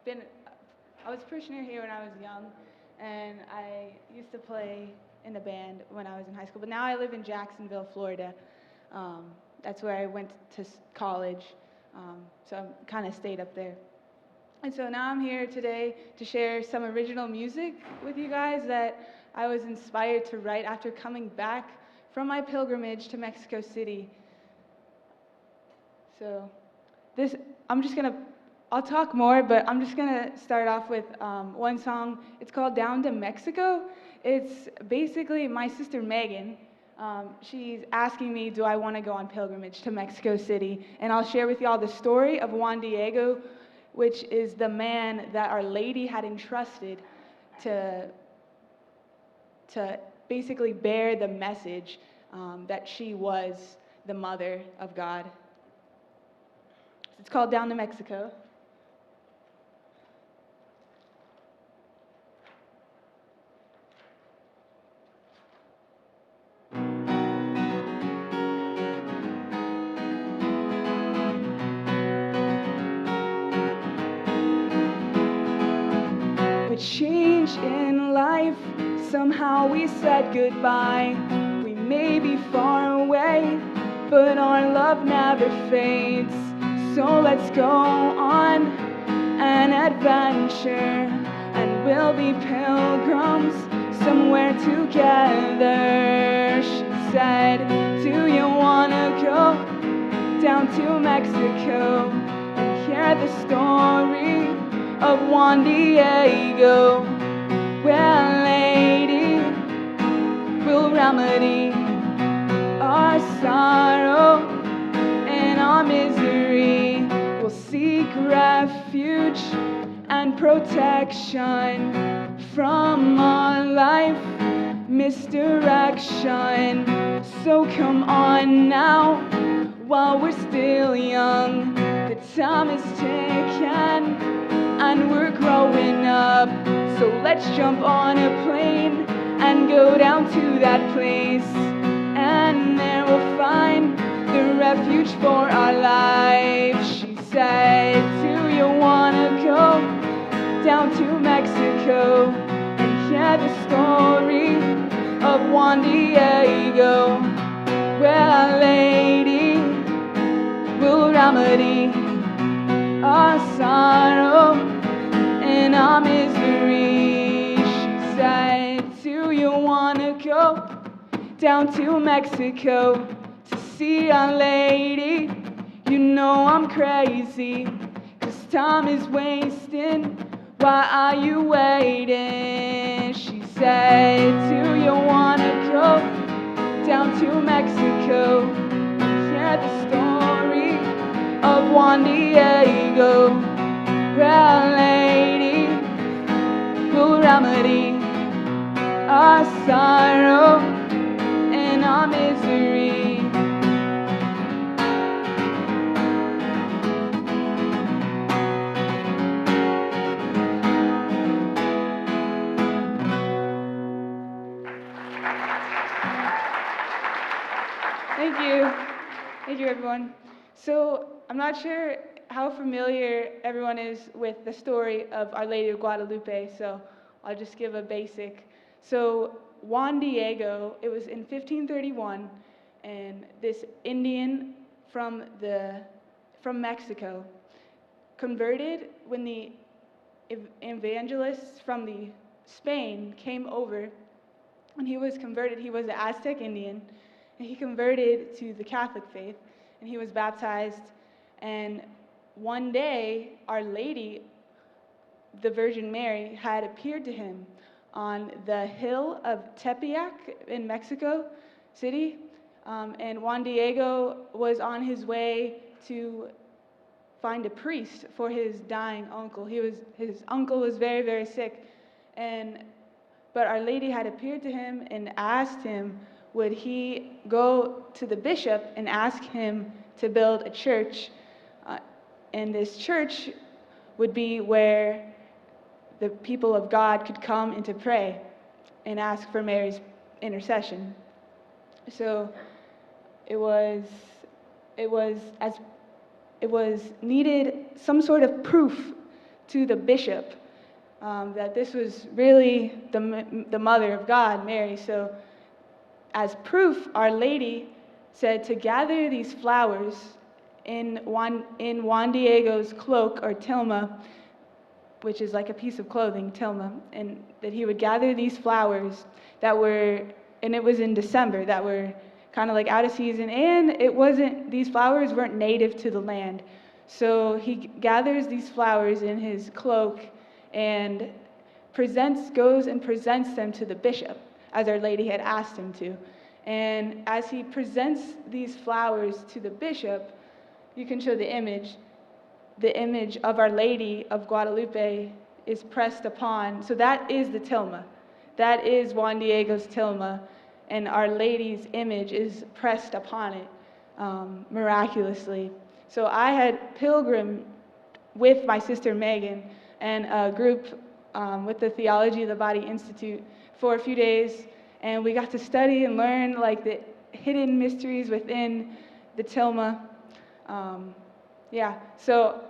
been, I was a parishioner here when I was young, and I used to play in a band when I was in high school. But now I live in Jacksonville, Florida. Um, that's where I went to college, so I kind of stayed up there. And so now I'm here today to share some original music with you guys that I was inspired to write after coming back from my pilgrimage to Mexico City. So this, I'm just gonna, I'll talk more, but I'm just gonna start off with one song. It's called Down to Mexico. It's basically my sister Megan. She's asking me, do I want to go on pilgrimage to Mexico City? And I'll share with y'all the story of Juan Diego, which is the man that Our Lady had entrusted to basically bear the message that she was the mother of God. It's called Down to Mexico. A change in life, somehow we said goodbye. We may be far away, but our love never fades. So let's go on an adventure, and we'll be pilgrims somewhere together. She said, do you wanna go down to Mexico and hear the story of Juan Diego, where Lady will remedy our sorrow and our misery. We'll seek refuge and protection from our life misdirection. So come on now, while we're still young. The time is ticking and we're growing up. So let's jump on a plane and go down to that place, and there we'll find the refuge for our lives. She said, do you wanna go down to Mexico and hear the story of Juan Diego, where Our Lady will remedy our sorrow and our misery? She said, do you wanna go down to Mexico to see Our Lady? You know I'm crazy, 'cause time is wasting. Why are you waiting? She said, do you wanna go down to Mexico and hear the story of Juan Diego, where Our Lady will remedy our sorrow and our misery? Thank you. Thank you, everyone. So I'm not sure how familiar everyone is with the story of Our Lady of Guadalupe, so I'll just give a basic. So Juan Diego, it was in 1531, and this Indian from Mexico converted when the evangelists from the Spain came over. When he was converted, he was an Aztec Indian, and he converted to the Catholic faith, and he was baptized. And one day, Our Lady, the Virgin Mary, had appeared to him on the hill of Tepeyac in Mexico City, and Juan Diego was on his way to find a priest for his dying uncle. His uncle was very, very sick, but Our Lady had appeared to him and asked him, would he go to the bishop and ask him to build a church, and this church would be where the people of God could come and to pray and ask for Mary's intercession. So it was needed some sort of proof to the bishop that this was really the mother of God, Mary. So as proof, Our Lady said to gather these flowers in Juan Diego's cloak, or tilma, which is like a piece of clothing, tilma, and that he would gather these flowers that were, and it was in December, that were kind of like out of season, and these flowers weren't native to the land. So he gathers these flowers in his cloak and goes and presents them to the bishop, as Our Lady had asked him to. And as he presents these flowers to the bishop, you can show the image of Our Lady of Guadalupe is pressed upon. So that is the tilma. That is Juan Diego's tilma, and Our Lady's image is pressed upon it miraculously. So I had pilgrimed with my sister Megan and a group with the Theology of the Body Institute for a few days, and we got to study and learn like the hidden mysteries within the tilma. So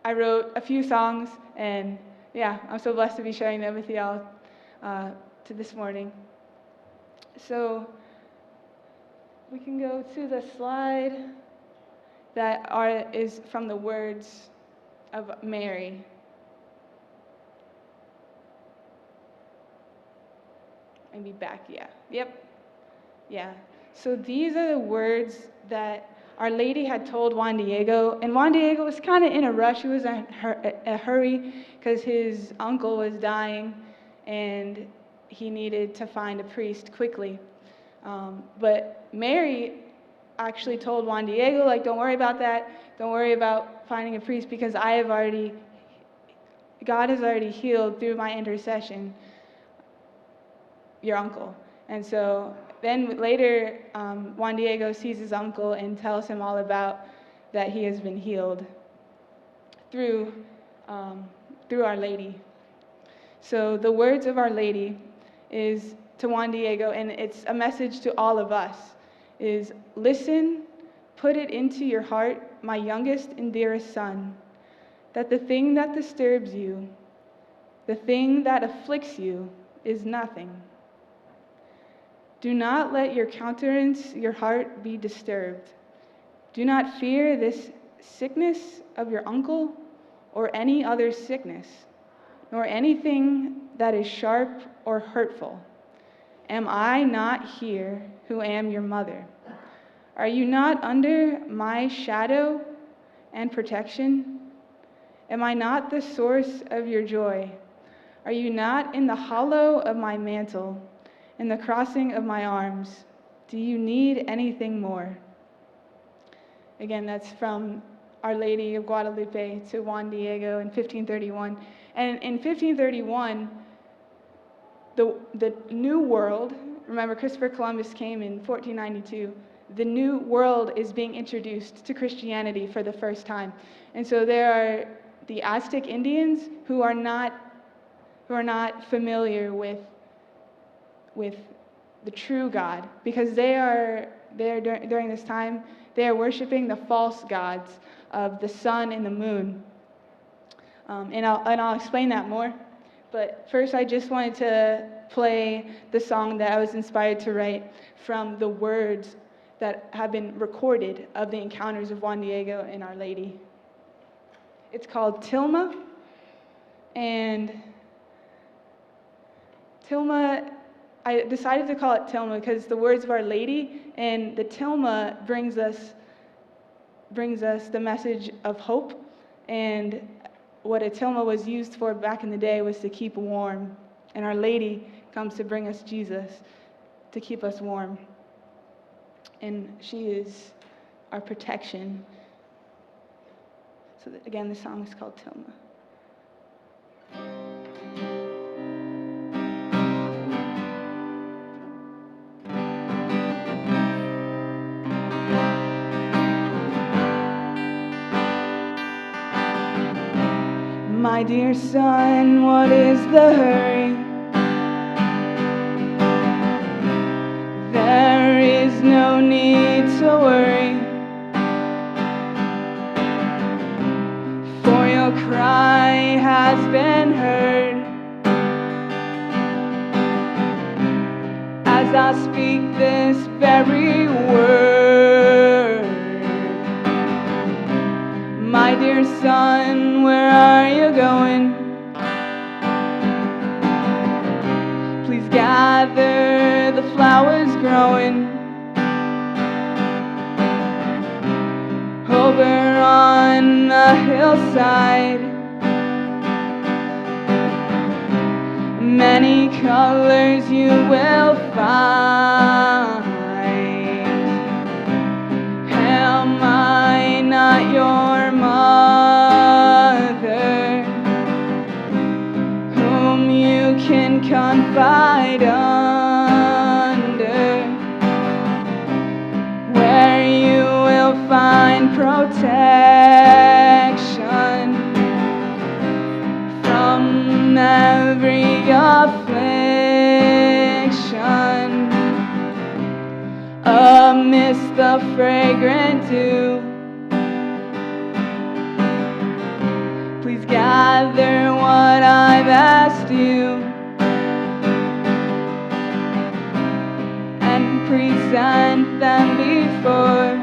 I wrote a few songs, and I'm so blessed to be sharing them with y'all to this morning. So we can go to the slide that is from the words of Mary. Maybe back, So these are the words that Our Lady had told Juan Diego, and Juan Diego was kind of in a rush. He was in a hurry because his uncle was dying, and he needed to find a priest quickly. But Mary actually told Juan Diego, like, don't worry about that. Don't worry about finding a priest, because God has already healed through my intercession your uncle. And so then later, Juan Diego sees his uncle and tells him all about that he has been healed through Our Lady. So the words of Our Lady is to Juan Diego, and it's a message to all of us, is listen, put it into your heart, my youngest and dearest son, that the thing that disturbs you, the thing that afflicts you, is nothing. Do not let your countenance, your heart, be disturbed. Do not fear this sickness of your uncle or any other sickness, nor anything that is sharp or hurtful. Am I not here who am your mother? Are you not under my shadow and protection? Am I not the source of your joy? Are you not in the hollow of my mantle, in the crossing of my arms? Do you need anything more? Again, that's from Our Lady of Guadalupe to Juan Diego in 1531. And in 1531, the New World, remember Christopher Columbus came in 1492, the New World is being introduced to Christianity for the first time. And so there are the Aztec Indians who are not familiar with the true God, because during this time, they are worshiping the false gods of the sun and the moon. And I'll explain that more. But first, I just wanted to play the song that I was inspired to write from the words that have been recorded of the encounters of Juan Diego and Our Lady. It's called Tilma, and Tilma, I decided to call it Tilma because the words of Our Lady, and the Tilma brings us the message of hope. And what a tilma was used for back in the day was to keep warm. And Our Lady comes to bring us Jesus to keep us warm. And she is our protection. So again, the song is called Tilma. My dear son, what is the hurry? There is no need to worry, for your cry I speak this very word. My dear son, where are you going? Please gather the flowers growing over on the hillside. Many colors you will find. Am I not your mother, whom you can confide under, where you will find protection from every affliction, amidst the fragrant dew. Please gather what I've asked you and present them before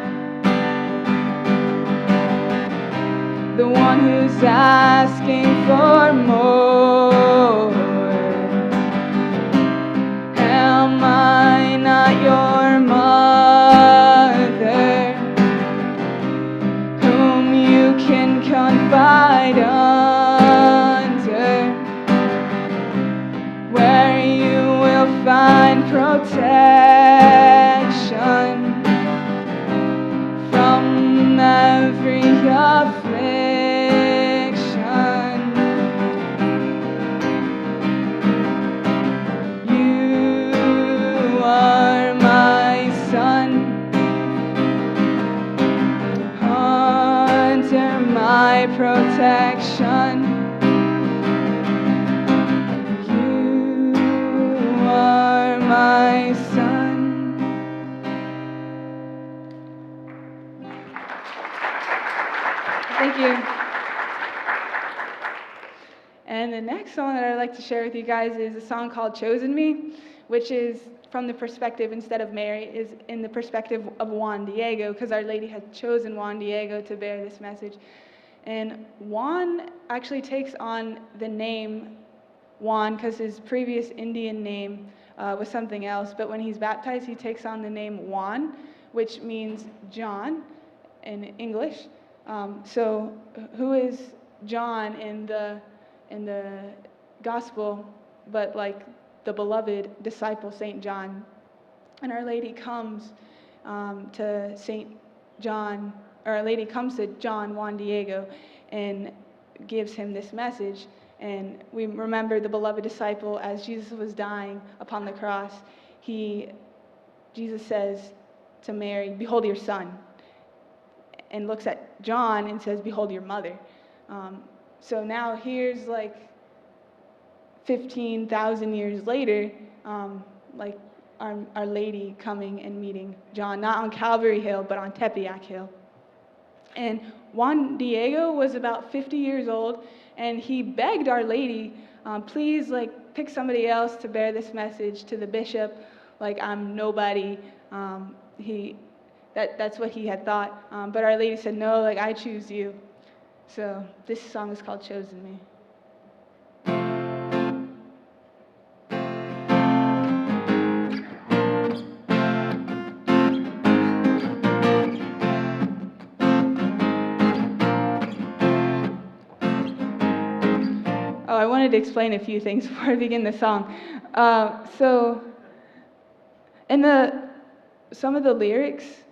the one who's asking for more. Am I not your mother, whom you can confide under, where you will find protection from every affliction? You are my son, under my protection. You are my son. Thank you. And the next song that I'd like to share with you guys is a song called Chosen Me, which is from the perspective, instead of Mary, is in the perspective of Juan Diego, because Our Lady had chosen Juan Diego to bear this message. And Juan actually takes on the name Juan because his previous Indian name was something else, but when he's baptized, he takes on the name Juan, which means John in English. So who is John in the gospel, but like the beloved disciple, St. John? And Our Lady comes to St. John, or Our Lady comes to John Juan Diego and gives him this message. And we remember the beloved disciple, as Jesus was dying upon the cross, Jesus says to Mary, "Behold your son," and looks at John and says, "Behold your mother." So now here's like 15,000 years later, like Our Lady coming and meeting John, not on Calvary Hill, but on Tepeyac Hill. And Juan Diego was about 50 years old, and he begged Our Lady, please, like, pick somebody else to bear this message to the bishop. Like, I'm nobody. That's what he had thought. But Our Lady said, no, like, I choose you. So this song is called Chosen Me. Oh, I wanted to explain a few things before I begin the song. So in some of the lyrics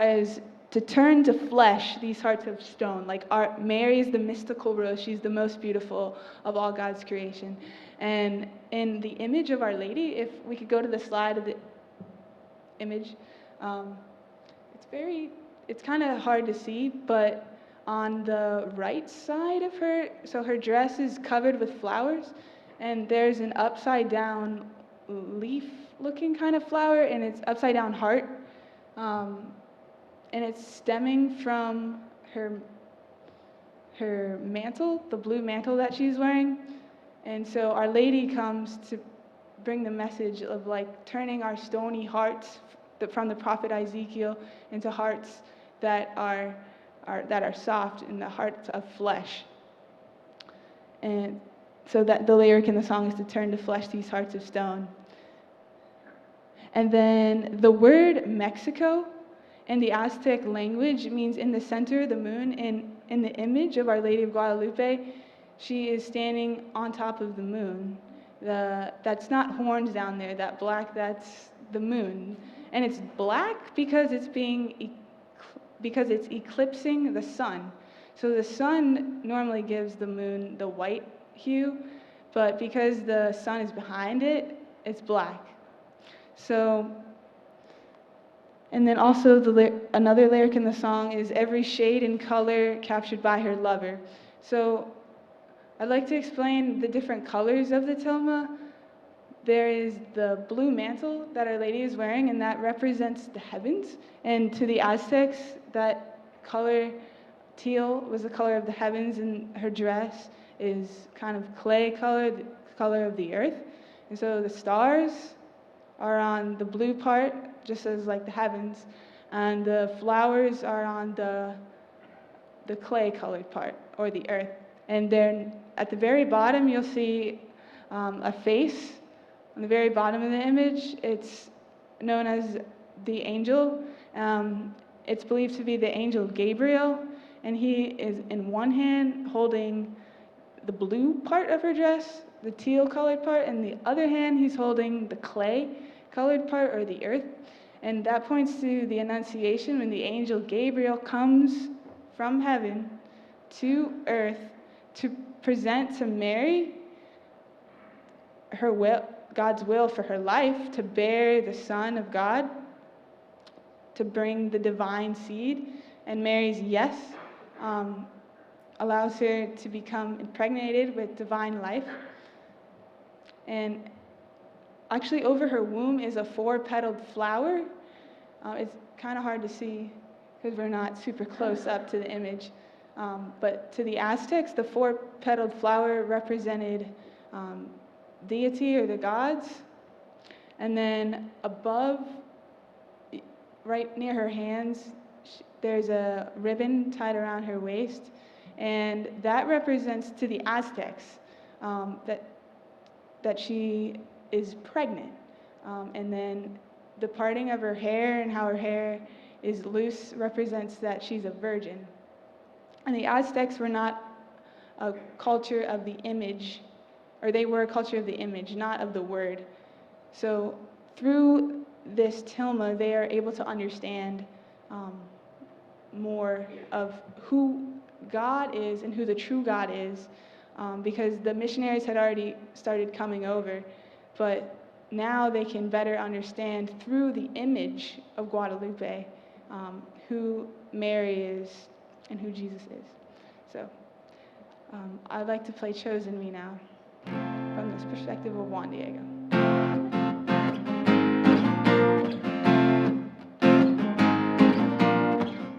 is to turn to flesh these hearts of stone. Like Mary is the mystical rose. She's the most beautiful of all God's creation. And in the image of Our Lady, if we could go to the slide of the image, it's kind of hard to see, but on the right side of her, so her dress is covered with flowers, and there's an upside down leaf looking kind of flower, and it's upside down heart, and it's stemming from her mantle, the blue mantle that she's wearing. And so Our Lady comes to bring the message of like turning our stony hearts from the prophet Ezekiel into hearts that are soft, and the hearts of flesh. And so that the lyric in the song is to turn to flesh these hearts of stone. And then the word Mexico in the Aztec language means in the center of the moon, and in the image of Our Lady of Guadalupe, she is standing on top of the moon. That's not horns down there, that black, that's the moon. And it's black because it's eclipsing the sun. So the sun normally gives the moon the white hue, but because the sun is behind it, it's black. So, and then also another lyric in the song is every shade and color captured by her lover. So I'd like to explain the different colors of the tilma. There is the blue mantle that Our Lady is wearing, and that represents the heavens. And to the Aztecs, that color, teal, was the color of the heavens, and her dress is kind of clay color, the color of the earth. And so the stars are on the blue part, just as like the heavens, and the flowers are on the clay colored part, or the earth. And then at the very bottom, you'll see a face. On the very bottom of the image, it's known as the angel. It's believed to be the angel Gabriel, and he is in one hand holding the blue part of her dress, the teal colored part, and the other hand he's holding the clay colored part, or the earth. And that points to the Annunciation, when the angel Gabriel comes from heaven to earth to present to Mary her will, God's will for her life, to bear the Son of God, to bring the divine seed. And Mary's yes allows her to become impregnated with divine life. And actually over her womb is a 4-petaled flower. It's kind of hard to see because we're not super close up to the image. But to the Aztecs, the 4-petaled flower represented deity, or the gods. And then above, right near her hands, there's a ribbon tied around her waist, and that represents to the Aztecs that she is pregnant. And then the parting of her hair and how her hair is loose represents that she's a virgin. And the Aztecs were not a culture of the image, or they were a culture of the image, not of the word. So through this tilma, they are able to understand more of who God is and who the true God is, because the missionaries had already started coming over, but now they can better understand through the image of Guadalupe who Mary is and who Jesus is. So I'd like to play Chosen Me now from this perspective of Juan Diego.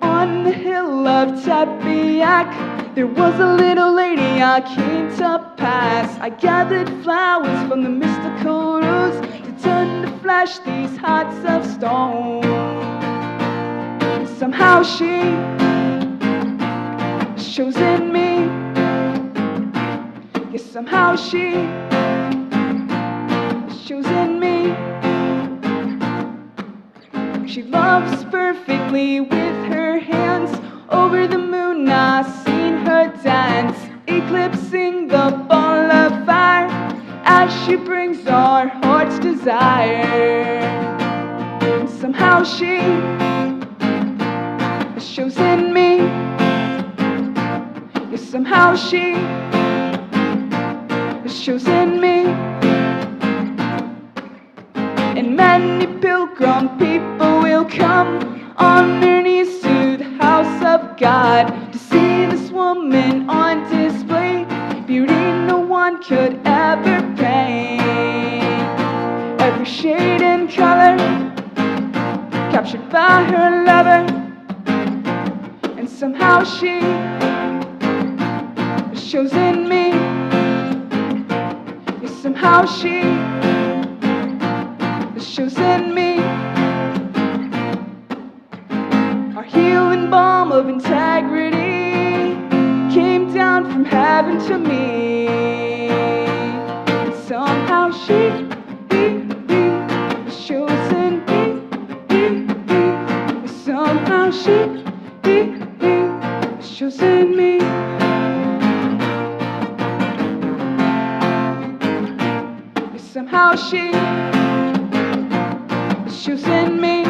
On the hill of Tepeyac, there was a little lady I came to pass. I gathered flowers from the mystical rose to turn to flesh these hearts of stone. And somehow she has chosen me. Yes, somehow she has chosen me. She loves perfectly with her hands. Over the moon I've seen her dance, eclipsing the ball of fire as she brings our heart's desire. And somehow she has chosen me. Yes, somehow she has chosen me. And many pilgrim people will come on their knees to the house of God to see this woman on display, beauty no one could ever paint. Every shade and color captured by her lover, and somehow she has chosen me. Yes, somehow she to me. Somehow she has chosen me. Somehow she has chosen me. Somehow she has chosen me.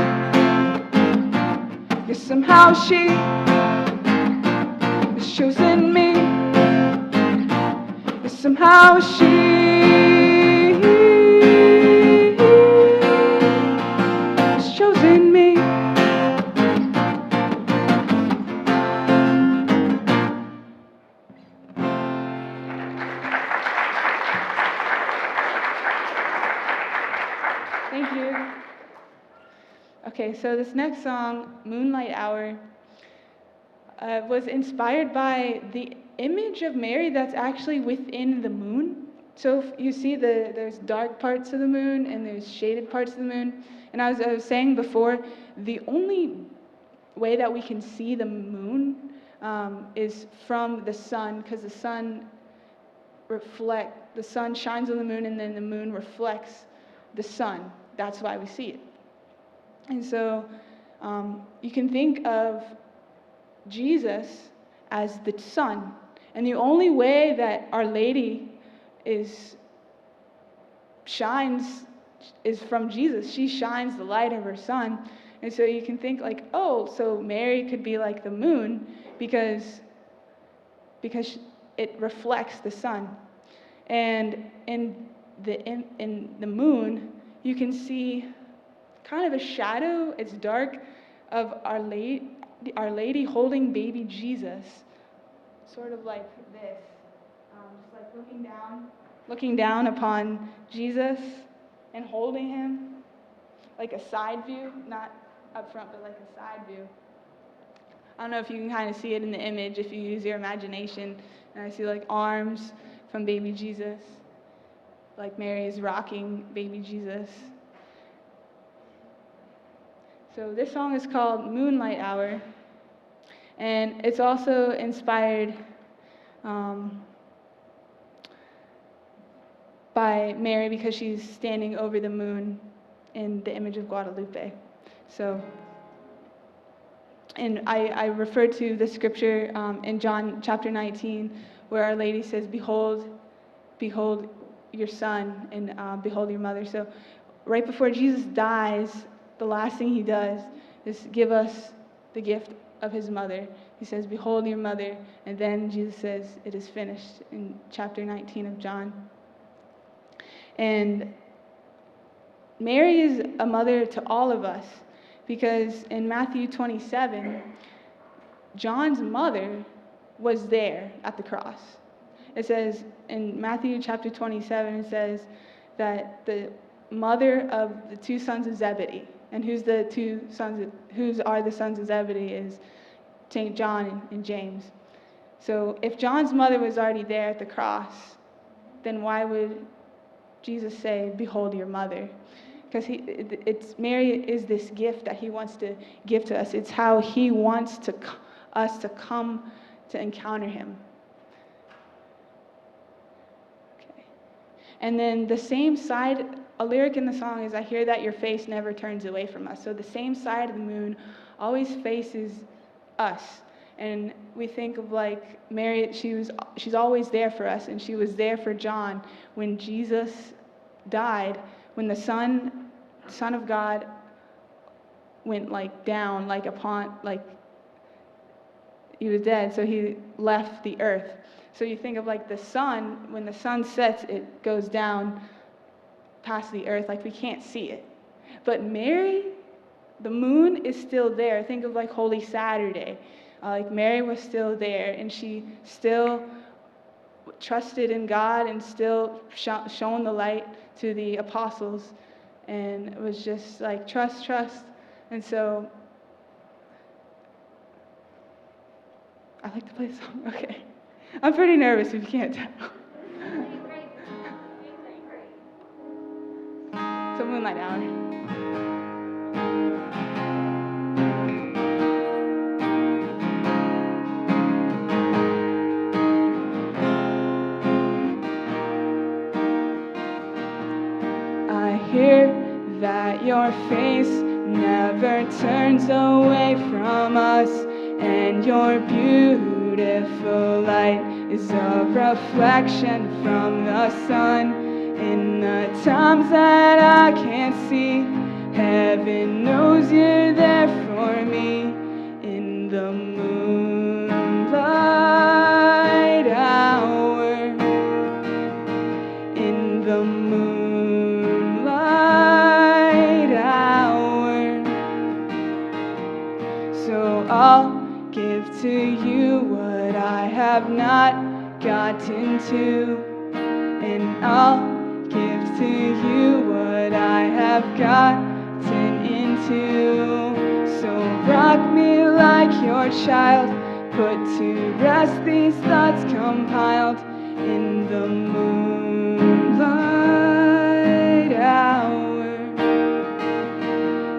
Yes, somehow she has chosen me. Yes, somehow she has chosen me. Thank you. Okay, so this next song, Moonlight Hour, was inspired by the image of Mary that's actually within the moon. So if you see there's dark parts of the moon and there's shaded parts of the moon. And I was saying before, the only way that we can see the moon is from the sun, because the sun shines on the moon, and then the moon reflects the sun. That's why we see it. And so you can think of Jesus as the sun, and the only way that Our Lady shines is from Jesus. She shines the light of her sun. And so you can think like, oh, so Mary could be like the moon because it reflects the sun. And in the moon, you can see kind of a shadow, it's dark, of Our Lady holding baby Jesus, sort of like this, just like looking down upon Jesus and holding him, like a side view, not up front, but like a side view. I don't know if you can kind of see it in the image if you use your imagination. And I see like arms from baby Jesus, like Mary is rocking baby Jesus. So this song is called Moonlight Hour, and it's also inspired by Mary because she's standing over the moon in the image of Guadalupe. So, and I refer to the scripture in John chapter 19 where Our Lady says, behold your son, and behold your mother. So right before Jesus dies, the last thing he does is give us the gift of his mother. He says, behold your mother, and then Jesus says, it is finished, in chapter 19 of John. And Mary is a mother to all of us, because in Matthew 27, John's mother was there at the cross. It says in Matthew chapter 27, it says that the mother of the two sons of Zebedee, and who's are the sons of Zebedee is St. John and James. So if John's mother was already there at the cross, then why would Jesus say, behold your mother? Because Mary is this gift that he wants to give to us. It's how he wants us to come to encounter him. Okay. And then the same side, a lyric in the song is, I hear that your face never turns away from us. So the same side of the moon always faces us. And we think of like Mary, she's always there for us, and she was there for John when Jesus died, when the Son of God went like down, like upon, like he was dead, so he left the earth. So you think of like the sun, when the sun sets, it goes down past the earth, like we can't see it. But Mary, the moon is still there. Think of like Holy Saturday. Like Mary was still there, and she still trusted in God and still shown the light to the apostles, and it was just like trust. And so I like to play the song. Okay. I'm pretty nervous if you can't tell. So Moonlight Hour. that your face never turns away from us, and your beautiful light is a reflection from the sun. In the times that I can't see, heaven knows you're there for me. In the moonlight hour, in the moonlight hour. So I'll give to you what I have not gotten to, and I'll give to you what I have gotten into. So rock me like your child, put to rest these thoughts compiled. In the moonlight hour,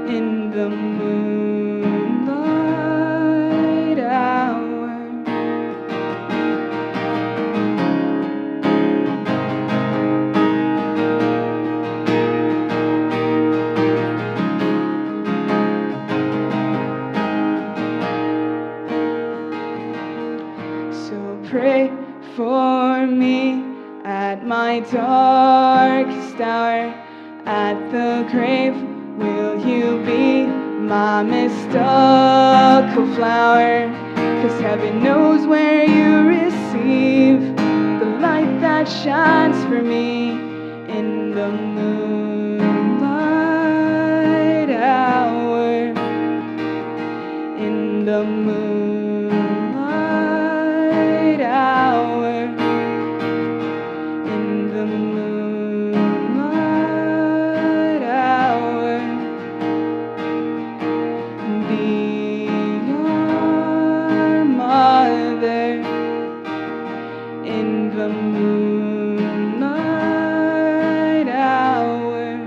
in the moonlight hour. Pray for me at my darkest hour. At the grave, will you be my mystical flower? 'Cause heaven knows where you receive the light that shines for me. In the moonlight hour, in the moonlight hour, in the moonlight hour. Be our mother in the moonlight hour.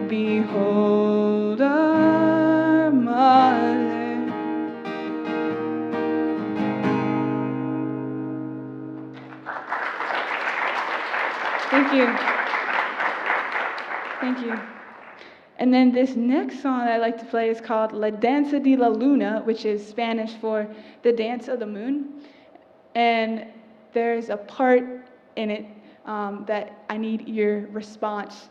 Behold our mother. Thank you. Thank you. And then this next song that I like to play is called La Danza De La Luna, which is Spanish for the Dance of the Moon. And there's a part in it that I need your response.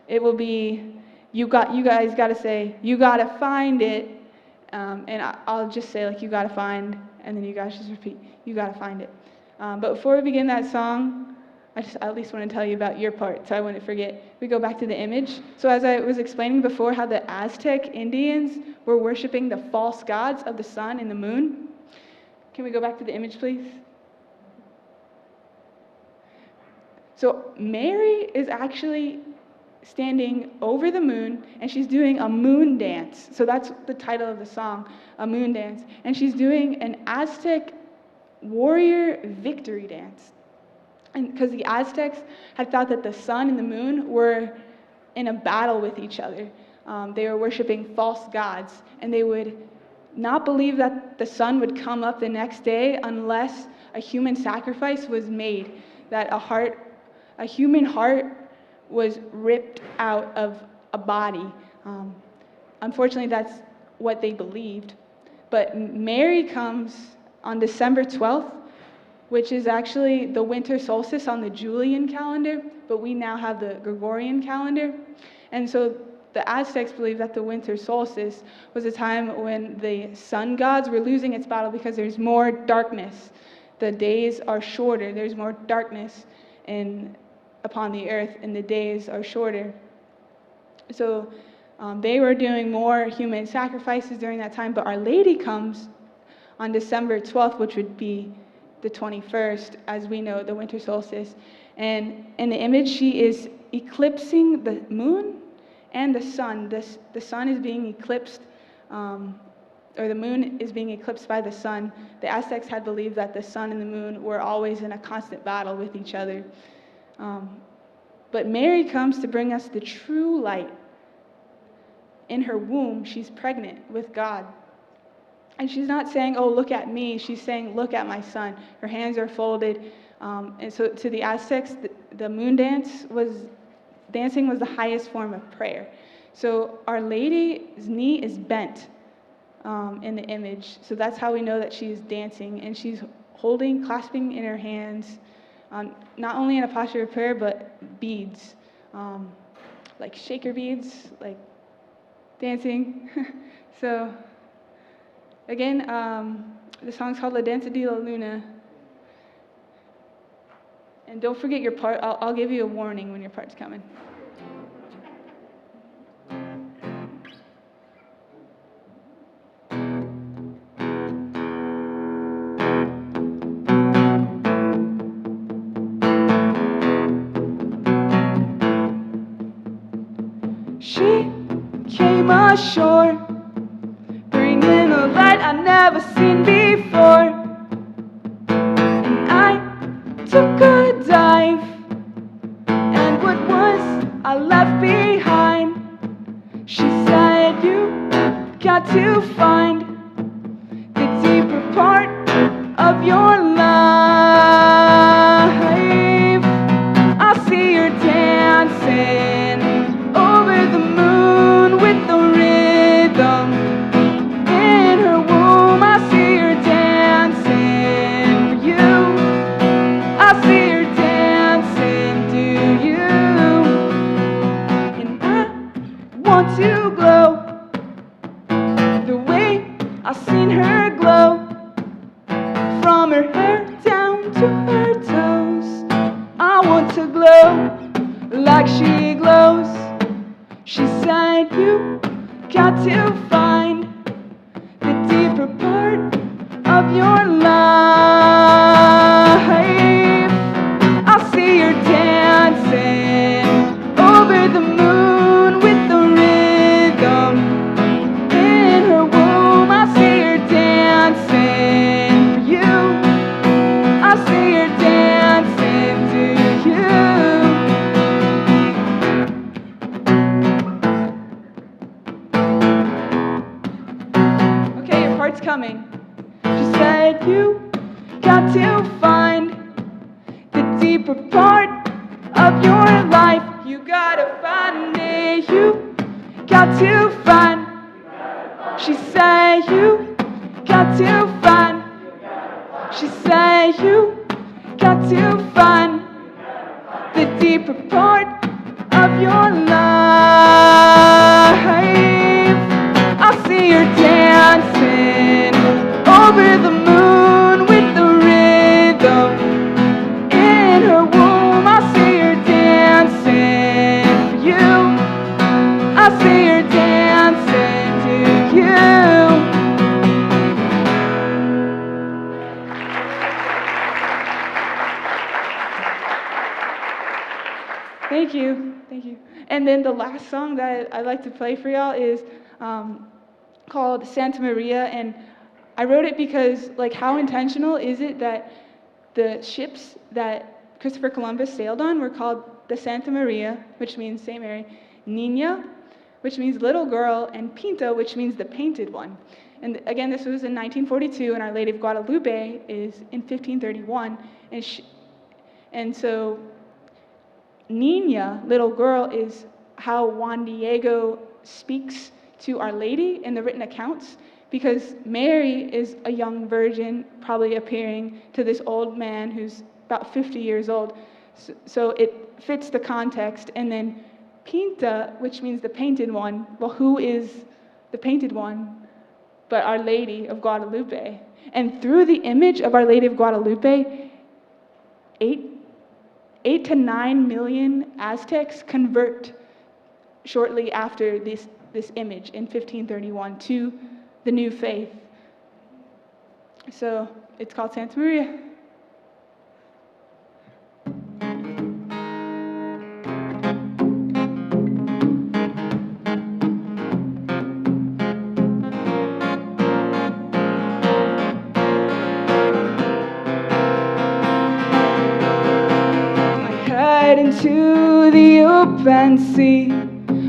It will be, you guys got to say, you got to find it. And I'll just say, like, you got to find, and then you guys just repeat, you got to find it. But before we begin that song, I at least want to tell you about your part, so I wouldn't forget. We go back to the image. So as I was explaining before how the Aztec Indians were worshiping the false gods of the sun and the moon. Can we go back to the image, please? So Mary is actually standing over the moon, and she's doing a moon dance. So that's the title of the song, a moon dance. And she's doing an Aztec warrior victory dance. And because the Aztecs had thought that the sun and the moon were in a battle with each other. They were worshiping false gods, and they would not believe that the sun would come up the next day unless a human sacrifice was made, that a human heart was ripped out of a body. Unfortunately, that's what they believed. But Mary comes on December 12th, which is actually the winter solstice on the Julian calendar, but we now have the Gregorian calendar. And so the Aztecs believed that the winter solstice was a time when the sun gods were losing its battle because there's more darkness. The days are shorter. There's more darkness upon the earth, and the days are shorter. So they were doing more human sacrifices during that time, but Our Lady comes on December 12th, which would be the 21st, as we know, the winter solstice. And in the image, she is eclipsing the moon and the sun. The sun is being eclipsed, or the moon is being eclipsed by the sun. The Aztecs had believed that the sun and the moon were always in a constant battle with each other. But Mary comes to bring us the true light. In her womb, she's pregnant with God. And she's not saying, oh, look at me. She's saying, look at my son. Her hands are folded. And so to the Aztecs, the moon dance dancing was the highest form of prayer. So Our Lady's knee is bent in the image. So that's how we know that she's dancing. And she's clasping in her hands, not only in a posture of prayer, but beads, like shaker beads, like dancing. So again, the song's called La Danza De La Luna. And don't forget your part. I'll give you a warning when your part's coming. She came ashore, bringing a light I'd never seen before. And I took a dive, and what was I left behind? She said, you got to find the deeper part of your life. I see her dancing over the moon with the rhythm in her womb. I see her dancing for you. I see her dancing to you. And I want to glow the way I've seen her glow, from her hair down to her toes. I want to glow like she glows. She said, you got to find the deeper part of your life. I see her dancing over the moon with the rhythm in her womb. I see her dancing for you. I see her dancing to you. Okay, your part's coming. She said, you got to find the deeper part of your life. You gotta find it. You got to find. She said, you got to find. She said, you got to find the deeper part of your life. I see her dancing over the moon with the rhythm in her womb. I see her dancing for you. I see her dancing to you. Thank you, thank you. And then the last song that I'd like to play for y'all is called Santa Maria, and I wrote it because, like, how intentional is it that the ships that Christopher Columbus sailed on were called the Santa Maria, which means Saint Mary, Niña, which means little girl, and Pinta, which means the painted one. And again, this was in 1942, and Our Lady of Guadalupe is in 1531, and so Niña, little girl, is how Juan Diego speaks to Our Lady in the written accounts, because Mary is a young virgin, probably appearing to this old man who's about 50 years old. So it fits the context. And then Pinta, which means the painted one. Well, who is the painted one but Our Lady of Guadalupe? And through the image of Our Lady of Guadalupe, 8 to 9 million Aztecs convert shortly after this image in 1531 to the new faith. So it's called Santa Maria. Into the open sea,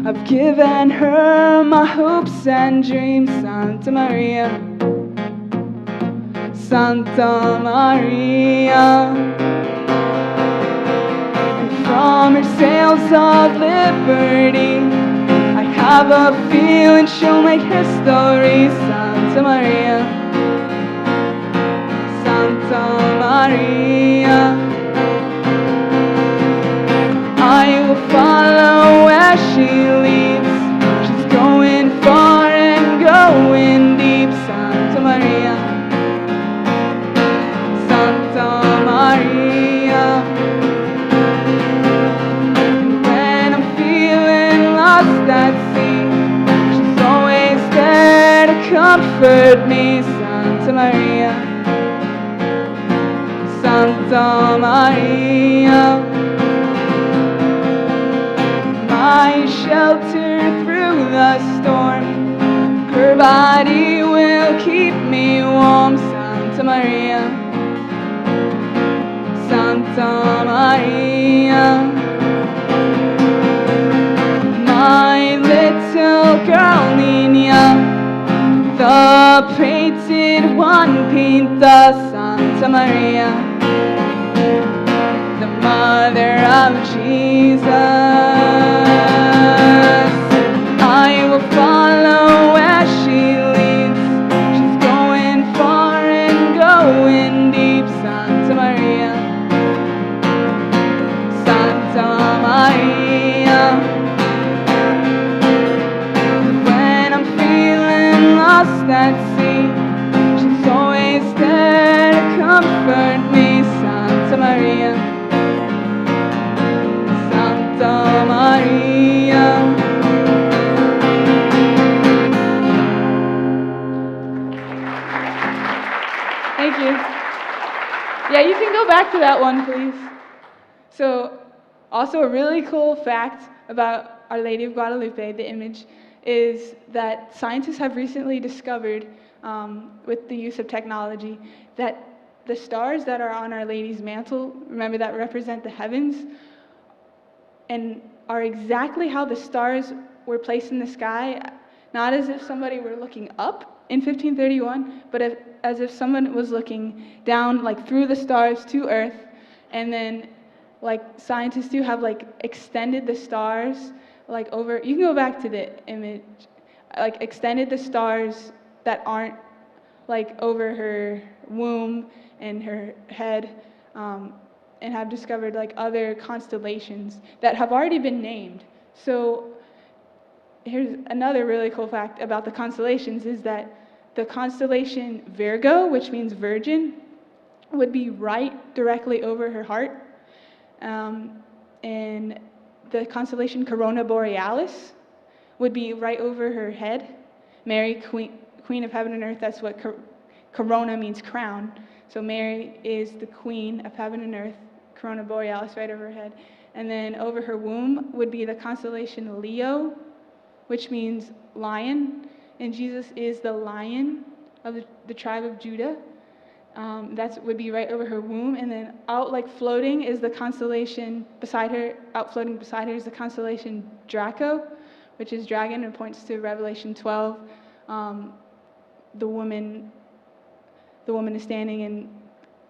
I've given her my hopes and dreams. Santa Maria, Santa Maria. And from her sails of liberty. I have a feeling she'll make history. Santa Maria, Santa Maria. I will follow where she leads. She's going far and going deep. Santa Maria, Santa Maria. And when I'm feeling lost at sea, she's always there to comfort me. Santa Maria, Santa Maria. My shelter through the storm, her body will keep me warm. Santa Maria, Santa Maria. My little girl Nina, the painted one, Pinta. Santa Maria, the mother of Jesus. I will follow where she leads. She's going far and going deep. Santa Maria, Santa Maria. When I'm feeling lost at sea, she's always there to comfort me. Santa Maria, Santa Maria. Thank you. Yeah, you can go back to that one, please. So, also a really cool fact about Our Lady of Guadalupe, the image, is that scientists have recently discovered, with the use of technology, that the stars that are on Our Lady's mantle, remember, that represent the heavens, and are exactly how the stars were placed in the sky, not as if somebody were looking up in 1531, but as if someone was looking down, like through the stars to Earth, and then, like, scientists do have, like, extended the stars, like, over, you can go back to the image, like, extended the stars that aren't, like, over her womb and her head, and have discovered, like, other constellations that have already been named. So here's another really cool fact about the constellations, is that the constellation Virgo, which means virgin, would be right directly over her heart. And the constellation Corona Borealis would be right over her head. Mary, Queen of Heaven and Earth, that's what Corona means, crown. So Mary is the Queen of Heaven and Earth, Corona Borealis right over her head. And then over her womb would be the constellation Leo, which means lion. And Jesus is the Lion of the tribe of Judah. That would be right over her womb. And then out, like, floating is the constellation beside her, out floating beside her is the constellation Draco, which is dragon, and points to Revelation 12. The woman is standing, and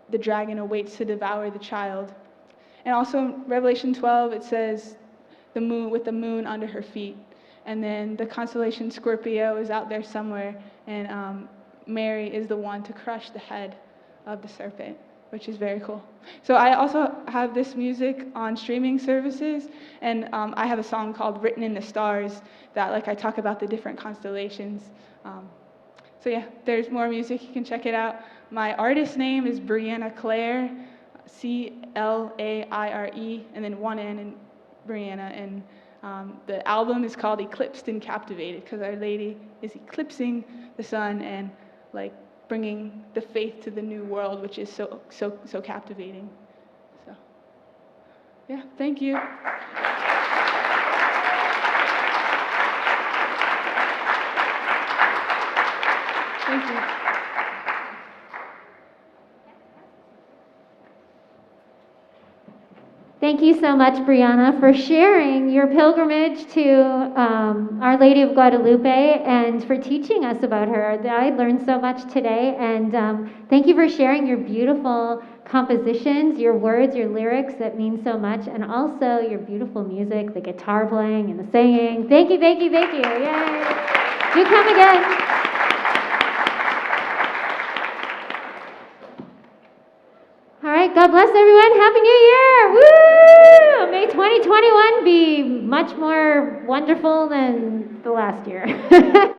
the dragon awaits to devour the child. And also in Revelation 12, it says the moon, with the moon under her feet. And then the constellation Scorpio is out there somewhere, and Mary is the one to crush the head of the serpent, which is very cool. So I also have this music on streaming services, and I have a song called Written in the Stars that, like, I talk about the different constellations. So yeah, there's more music, you can check it out. My artist name is Briana Claire, Claire, and then one N in Briana, and the album is called Eclipsed and Captivated, because Our Lady is eclipsing the sun and, like, bringing the faith to the new world, which is so captivating. So, yeah, thank you. Thank you. Thank you so much, Briana, for sharing your pilgrimage to Our Lady of Guadalupe and for teaching us about her. I learned so much today, and thank you for sharing your beautiful compositions, your words, your lyrics that mean so much, and also your beautiful music, the guitar playing and the singing. Thank you, thank you, thank you. Yay! Do come again. All right, God bless everyone. Happy New Year! Woo! May 2021 be much more wonderful than the last year.